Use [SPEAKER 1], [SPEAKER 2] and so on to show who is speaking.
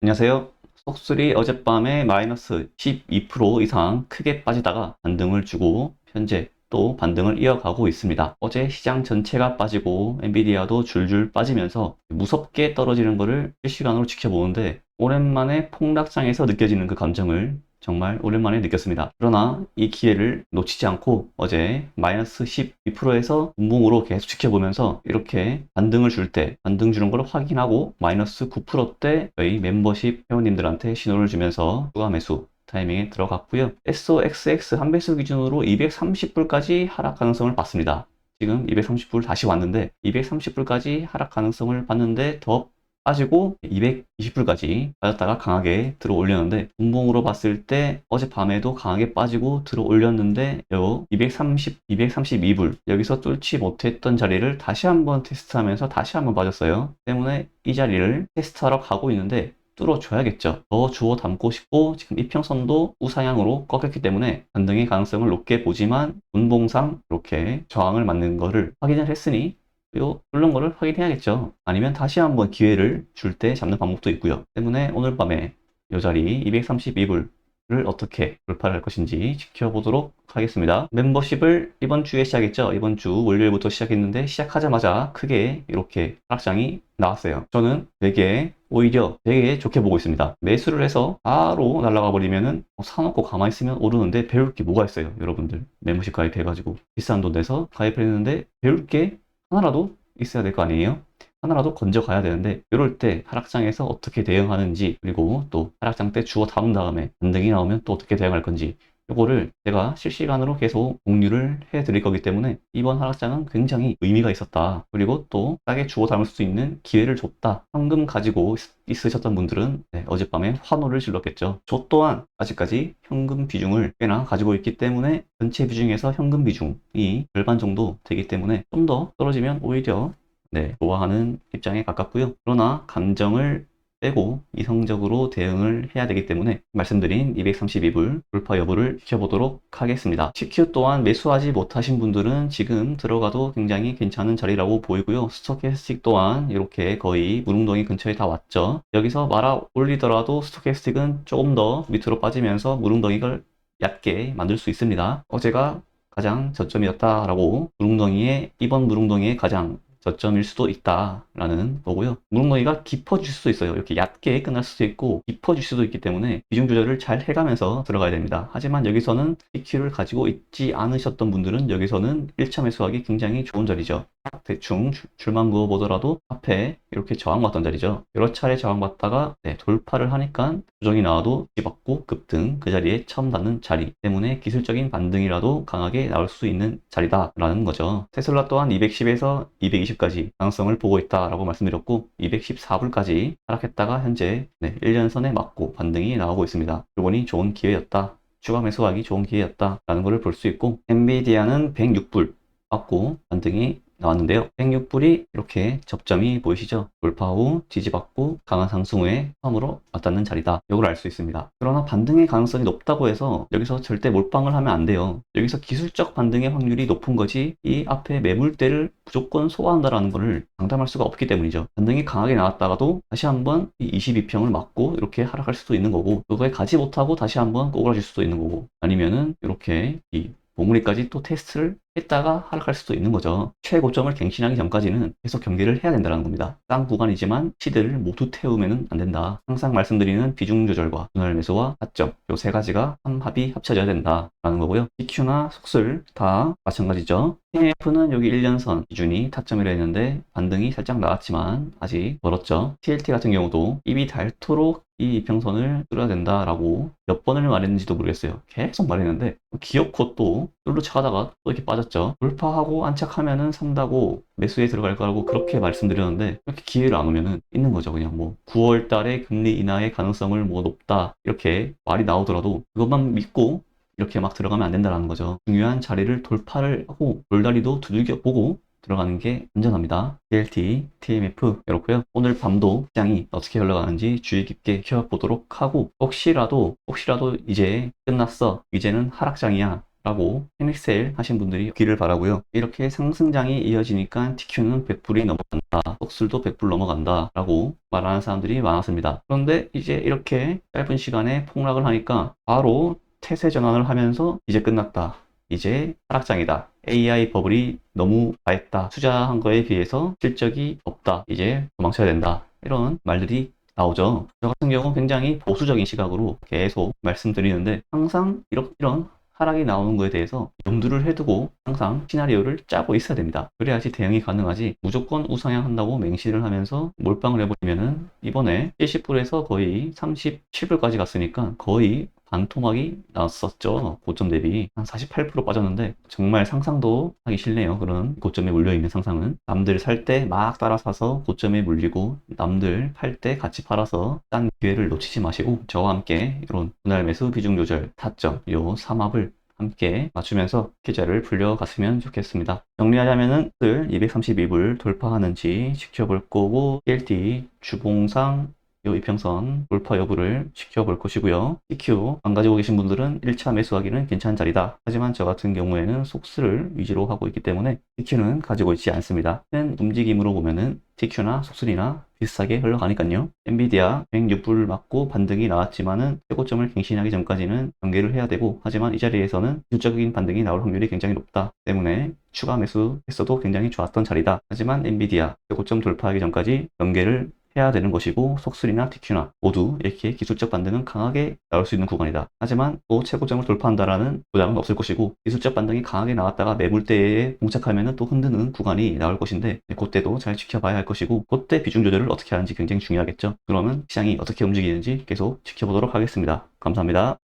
[SPEAKER 1] 안녕하세요. 속술이 어젯밤에 마이너스 12% 이상 크게 빠지다가 반등을 주고 현재 또 반등을 이어가고 있습니다. 어제 시장 전체가 빠지고 엔비디아도 줄줄 빠지면서 무섭게 떨어지는 것을 실시간으로 지켜보는데 오랜만에 폭락장에서 느껴지는 그 감정을 정말 오랜만에 느꼈습니다. 그러나 이 기회를 놓치지 않고 어제 마이너스 12%에서 분봉으로 계속 지켜보면서 이렇게 반등을 줄 때 반등 주는 걸 확인하고 마이너스 9%대 저희 멤버십 회원님들한테 신호를 주면서 추가 매수 타이밍에 들어갔고요. SOXX 한 배수 기준으로 230불까지 하락 가능성을 봤습니다. 지금 230불 다시 왔는데 230불까지 하락 가능성을 봤는데 더 빠지고 220불까지 빠졌다가 강하게 들어 올렸는데 분봉으로 봤을 때 어젯밤에도 강하게 빠지고 들어 올렸는데 요 232불 여기서 뚫지 못했던 자리를 다시 한번 테스트하면서 다시 한번 빠졌어요. 때문에 이 자리를 테스트하러 가고 있는데 뚫어줘야겠죠. 더 주워 담고 싶고 지금 이평선도 우상향으로 꺾였기 때문에 반등의 가능성을 높게 보지만 분봉상 이렇게 저항을 맞는 거를 확인을 했으니 요 뚫는 거를 확인해야겠죠. 아니면 다시 한번 기회를 줄 때 잡는 방법도 있고요. 때문에 오늘 밤에 이 자리 232불을 어떻게 돌파를 할 것인지 지켜보도록 하겠습니다. 멤버십을 이번 주에 시작했죠. 이번 주 월요일부터 시작했는데 시작하자마자 크게 이렇게 하락장이 나왔어요. 저는 오히려 되게 좋게 보고 있습니다. 매수를 해서 바로 날아가 버리면은 사놓고 가만히 있으면 오르는데 배울 게 뭐가 있어요. 여러분들 멤버십 가입해가지고 비싼 돈 내서 가입을 했는데 배울 게 하나라도 있어야 될 거 아니에요? 하나라도 건져가야 되는데 이럴 때 하락장에서 어떻게 대응하는지 그리고 또 하락장 때 주워 담은 다음에 반등이 나오면 또 어떻게 대응할 건지 이거를 제가 실시간으로 계속 공유를 해 드릴 거기 때문에 이번 하락장은 굉장히 의미가 있었다. 그리고 또 싸게 주워 담을 수 있는 기회를 줬다. 현금 가지고 있으셨던 분들은 어젯밤에 환호를 질렀겠죠. 저 또한 아직까지 현금 비중을 꽤나 가지고 있기 때문에 전체 비중에서 현금 비중이 절반 정도 되기 때문에 좀 더 떨어지면 오히려 좋아하는 입장에 가깝고요. 그러나 감정을 빼고 이성적으로 대응을 해야 되기 때문에 말씀드린 232불 돌파 여부를 지켜보도록 하겠습니다. CQ 또한 매수하지 못하신 분들은 지금 들어가도 굉장히 괜찮은 자리라고 보이고요. 스토캐스틱 또한 이렇게 거의 무릉덩이 근처에 다 왔죠. 여기서 말아 올리더라도 스토캐스틱은 조금 더 밑으로 빠지면서 무릉덩이를 얕게 만들 수 있습니다. 어제가 가장 저점이었다라고 이번 무릉덩이의 가장 저점일 수도 있다라는 거고요. 무릉덩이가 깊어질 수도 있어요. 이렇게 얕게 끝날 수도 있고 깊어질 수도 있기 때문에 비중 조절을 잘 해가면서 들어가야 됩니다. 하지만 여기서는 CQ를 가지고 있지 않으셨던 분들은 여기서는 1차 매수하기 굉장히 좋은 자리죠. 대충 줄만 그어 보더라도 앞에 이렇게 저항받던 자리죠. 여러 차례 저항받다가 돌파를 하니까 조정이 나와도 뒤집었고 급등 그 자리에 처음 닿는 자리 때문에 기술적인 반등이라도 강하게 나올 수 있는 자리다라는 거죠. 테슬라 또한 210에서 220까지 가능성을 보고 있다라고 말씀드렸고 214불까지 하락했다가 현재 1년선에 맞고 반등이 나오고 있습니다. 요번이 좋은 기회였다. 추가 매수하기 좋은 기회였다라는 것을 볼 수 있고 엔비디아는 106불 맞고 반등이 나왔는데요. 106불이 이렇게 접점이 보이시죠? 돌파 후 지지받고 강한 상승 후에 처음으로 맞닿는 자리다. 이걸 알 수 있습니다. 그러나 반등의 가능성이 높다고 해서 여기서 절대 몰빵을 하면 안 돼요. 여기서 기술적 반등의 확률이 높은 거지 이 앞에 매물대를 무조건 소화한다라는 것을 장담할 수가 없기 때문이죠. 반등이 강하게 나왔다가도 다시 한번 이 22평을 맞고 이렇게 하락할 수도 있는 거고 그거에 가지 못하고 다시 한번 꼬그라질 수도 있는 거고 아니면은 이렇게 이 봉우리까지 또 테스트를 했다가 하락할 수도 있는 거죠. 최고점을 갱신하기 전까지는 계속 경기를 해야 된다는 겁니다. 싼 구간이지만 시대를 모두 태우면 안 된다. 항상 말씀드리는 비중 조절과 분할 매수와 타점 요 세 가지가 합이 합쳐져야 된다라는 거고요. BQ나 속술 다 마찬가지죠. TMF는 여기 1년선 기준이 타점이라 했는데 반등이 살짝 나왔지만 아직 멀었죠. TLT 같은 경우도 입이 닳도록 이 이평선을 뚫어야 된다라고 몇 번을 말했는지도 모르겠어요. 계속 말했는데 기어코 또 뚫로 차가다가 또 이렇게 빠졌죠. 돌파하고 안착하면은 산다고 매수에 들어갈 거라고 그렇게 말씀드렸는데 이렇게 기회를 안 오면은 있는 거죠. 그냥 뭐 9월 달에 금리 인하의 가능성을 뭐 높다 이렇게 말이 나오더라도 그것만 믿고 이렇게 막 들어가면 안 된다는 거죠. 중요한 자리를 돌파를 하고 돌다리도 두들겨 보고 들어가는 게 안전합니다. DLT, TMF 이렇고요. 오늘 밤도 시장이 어떻게 흘러가는지 주의 깊게 켜보도록 하고 혹시라도 이제 끝났어. 이제는 하락장이야. 라고 패닉셀 하신 분들이 있기를 바라고요. 이렇게 상승장이 이어지니까 TQ는 100불이 넘어간다, 속술도 100불 넘어간다 라고 말하는 사람들이 많았습니다. 그런데 이제 이렇게 짧은 시간에 폭락을 하니까 바로 태세 전환을 하면서 이제 끝났다, 이제 하락장이다, AI 버블이 너무 과했다, 투자한 거에 비해서 실적이 없다, 이제 도망쳐야 된다, 이런 말들이 나오죠. 저 같은 경우 굉장히 보수적인 시각으로 계속 말씀드리는데, 항상 이런 하락이 나오는 거에 대해서 염두를 해두고 항상 시나리오를 짜고 있어야 됩니다. 그래야지 대응이 가능하지, 무조건 우상향한다고 맹신을 하면서 몰빵을 해버리면은 이번에 70불에서 거의 37불까지 갔으니까 거의 반토막이 났었죠. 고점 대비 한 48% 빠졌는데 정말 상상도 하기 싫네요. 그런 고점에 물려있는 상상은. 남들 살 때 막 따라 사서 고점에 물리고, 남들 팔 때 같이 팔아서 딴 기회를 놓치지 마시고 저와 함께 이런 분할 매수 비중 조절 타점 요 3합을 함께 맞추면서 계좌를 불려갔으면 좋겠습니다. 정리하자면은 232불 돌파하는지 지켜볼 거고, TLT 주봉상 요 이평선 돌파 여부를 지켜볼 것이고요. TQ 안 가지고 계신 분들은 1차 매수하기는 괜찮은 자리다. 하지만 저 같은 경우에는 속수를 위주로 하고 있기 때문에 TQ는 가지고 있지 않습니다. 큰 움직임으로 보면은 TQ나 속술이나 비슷하게 흘러가니까요. 엔비디아 106불 맞고 반등이 나왔지만은 최고점을 갱신하기 전까지는 경계를 해야 되고, 하지만 이 자리에서는 기술적인 반등이 나올 확률이 굉장히 높다 때문에 추가 매수했어도 굉장히 좋았던 자리다. 하지만 엔비디아 최고점 돌파하기 전까지 경계를 해야 되는 것이고, 속술이나 TQ나 모두 이렇게 기술적 반등은 강하게 나올 수 있는 구간이다. 하지만 또 최고점을 돌파한다라는 보장은 없을 것이고, 기술적 반등이 강하게 나왔다가 매물대에 봉착하면 또 흔드는 구간이 나올 것인데, 그때도 잘 지켜봐야 할 것이고, 그때 비중 조절을 어떻게 하는지 굉장히 중요하겠죠. 그러면 시장이 어떻게 움직이는지 계속 지켜보도록 하겠습니다. 감사합니다.